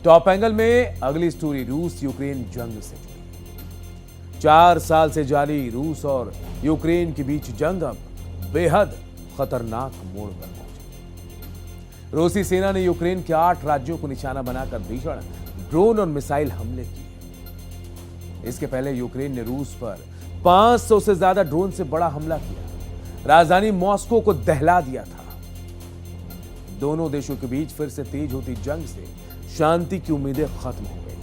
Top angle में अगली story रूस यूक्रेन जंग से जुड़ी। 4 साल से जारी रूस और यूक्रेन के बीच जंग अब बेहद खतरनाक मोड़ पर पहुंची। रूसी सेना ने यूक्रेन के 8 राज्यों को निशाना बनाकर भीषण ड्रोन और मिसाइल हमले किए। इसके पहले यूक्रेन ने रूस पर 500 से ज्यादा ड्रोन से बड़ा हमला किया, राजधानी मॉस्को को दहला दिया था। दोनों देशों के बीच फिर से तेज होती जंग से शांति की उम्मीदें खत्म हो गई।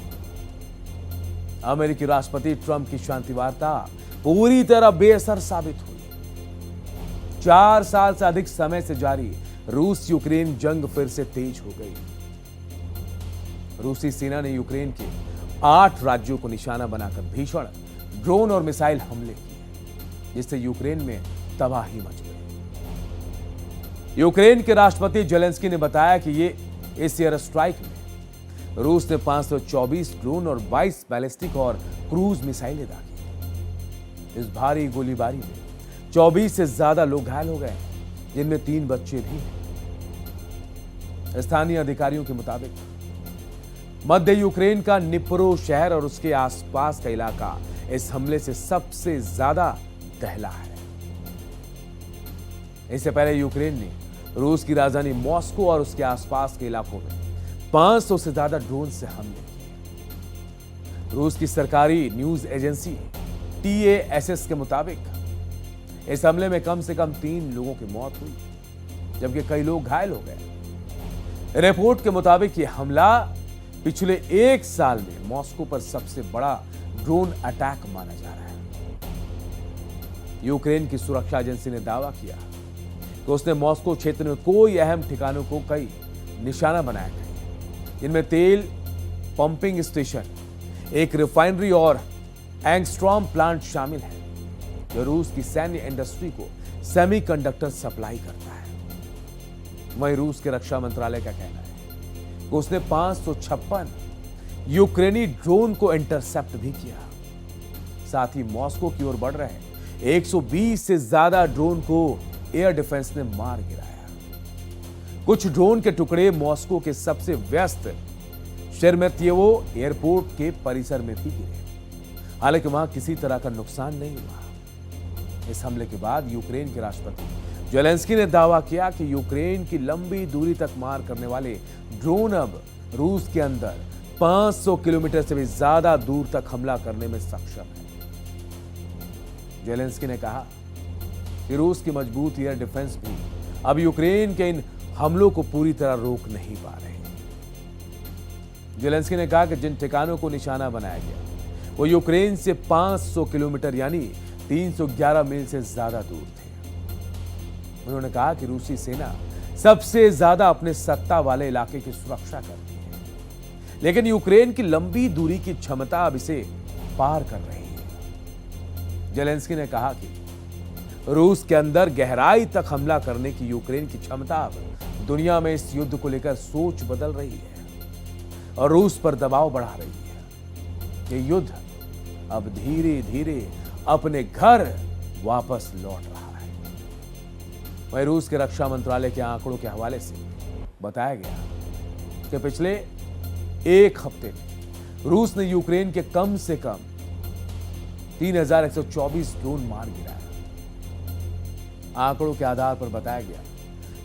अमेरिकी राष्ट्रपति ट्रंप की शांति वार्ता पूरी तरह बेअसर साबित हुई। 4 साल से अधिक समय से जारी रूस यूक्रेन जंग फिर से तेज हो गई। रूसी सेना ने यूक्रेन के 8 राज्यों को निशाना बनाकर भीषण ड्रोन और मिसाइल हमले किए, जिससे यूक्रेन में तबाही मच गई। यूक्रेन के राष्ट्रपति जेलेंस्की ने बताया कि इस एयर स्ट्राइक में रूस ने 524 ड्रोन और 22 बैलिस्टिक और क्रूज मिसाइलें दागी। इस भारी गोलीबारी में 24 से ज्यादा लोग घायल हो गए, जिनमें 3 बच्चे भी हैं। स्थानीय अधिकारियों के मुताबिक मध्य यूक्रेन का निप्रो शहर और उसके आसपास का इलाका इस हमले से सबसे ज्यादा दहला है। इससे पहले यूक्रेन ने रूस की राजधानी मॉस्को और उसके आसपास के इलाकों में 500 से ज्यादा ड्रोन से हमले किए। रूस की सरकारी न्यूज एजेंसी TASS के मुताबिक इस हमले में कम से कम 3 लोगों की मौत हुई, जबकि कई लोग घायल हो गए। रिपोर्ट के मुताबिक यह हमला पिछले 1 साल में मॉस्को पर सबसे बड़ा ड्रोन अटैक माना जा रहा है। यूक्रेन की सुरक्षा एजेंसी ने दावा किया कि उसने मॉस्को क्षेत्र में कोई अहम ठिकानों को कई निशाना बनाया है, जिनमें तेल पंपिंग स्टेशन, एक रिफाइनरी और एंगस्ट्रॉम प्लांट शामिल है, जो रूस की सैन्य इंडस्ट्री को सेमीकंडक्टर सप्लाई करता है। वहीं रूस के रक्षा मंत्रालय का कहना है कि उसने 556 यूक्रेनी ड्रोन को इंटरसेप्ट भी किया। साथ ही मॉस्को की ओर बढ़ रहे 120 से ज्यादा ड्रोन को एयर डिफेंस ने मार गिराया। कुछ ड्रोन के टुकड़े मॉस्को के सबसे व्यस्त शेरमेत्येवो एयरपोर्ट के परिसर में भी गिरे। हालांकि वहां किसी तरह का नुकसान नहीं हुआ। इस हमले के बाद यूक्रेन के राष्ट्रपति जेलेंस्की ने दावा किया कि यूक्रेन की लंबी दूरी तक मार करने वाले ड्रोन अब रूस के अंदर 500 किलोमीटर से भी ज्यादा दूर तक हमला करने में सक्षम है। जेलेंस्की ने कहा कि रूस की मजबूत एयर डिफेंस भी अब यूक्रेन के इन हमलों को पूरी तरह रोक नहीं पा रहे। जेलेंस्की ने कहा कि जिन ठिकानों को निशाना बनाया गया वो यूक्रेन से 500 किलोमीटर यानी 311 मील से ज्यादा दूर थे। उन्होंने कहा कि रूसी सेना सबसे ज्यादा अपने सत्ता वाले इलाके की सुरक्षा करती है, लेकिन यूक्रेन की लंबी दूरी की क्षमता अब इसे पार कर रही है। जेलेंस्की ने कहा कि रूस के अंदर गहराई तक हमला करने की यूक्रेन की क्षमता अब दुनिया में इस युद्ध को लेकर सोच बदल रही है और रूस पर दबाव बढ़ा रही है। ये युद्ध अब धीरे धीरे अपने घर वापस लौट रहा है। वहीं रूस के रक्षा मंत्रालय के आंकड़ों के हवाले से बताया गया कि पिछले 1 हफ्ते में रूस ने यूक्रेन के कम से कम 3124 ड्रोन मार गिराया। आंकड़ों के आधार पर बताया गया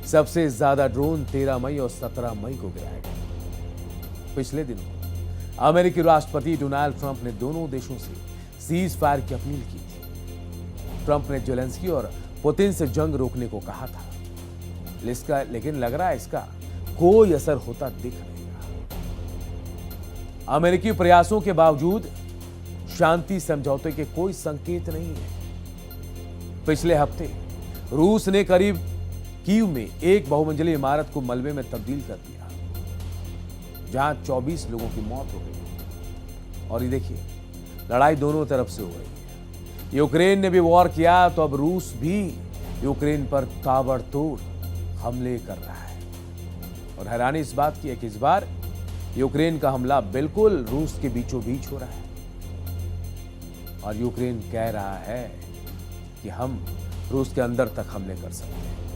सबसे ज्यादा ड्रोन 13 मई और 17 मई को गिराए गए। पिछले दिनों अमेरिकी राष्ट्रपति डोनाल्ड ट्रंप ने दोनों देशों से सीज फायर की अपील की थी। ट्रंप ने जेलेंस्की और पुतिन से जंग रोकने को कहा था, लेकिन लग रहा है इसका कोई असर होता दिख नहीं रहा। अमेरिकी प्रयासों के बावजूद शांति समझौते के कोई संकेत नहीं है। पिछले हफ्ते रूस ने करीब कीव में एक बहुमंजिली इमारत को मलबे में तब्दील कर दिया, जहां 24 लोगों की मौत हो गई। और ये देखिए, लड़ाई दोनों तरफ से हो रही है। यूक्रेन ने भी वॉर किया तो अब रूस भी यूक्रेन पर ताबड़तोड़ हमले कर रहा है। और हैरानी इस बात की है कि इस बार यूक्रेन का हमला बिल्कुल रूस के बीचों बीच हो रहा है और यूक्रेन कह रहा है कि हम रूस के अंदर तक हमले कर सकते हैं।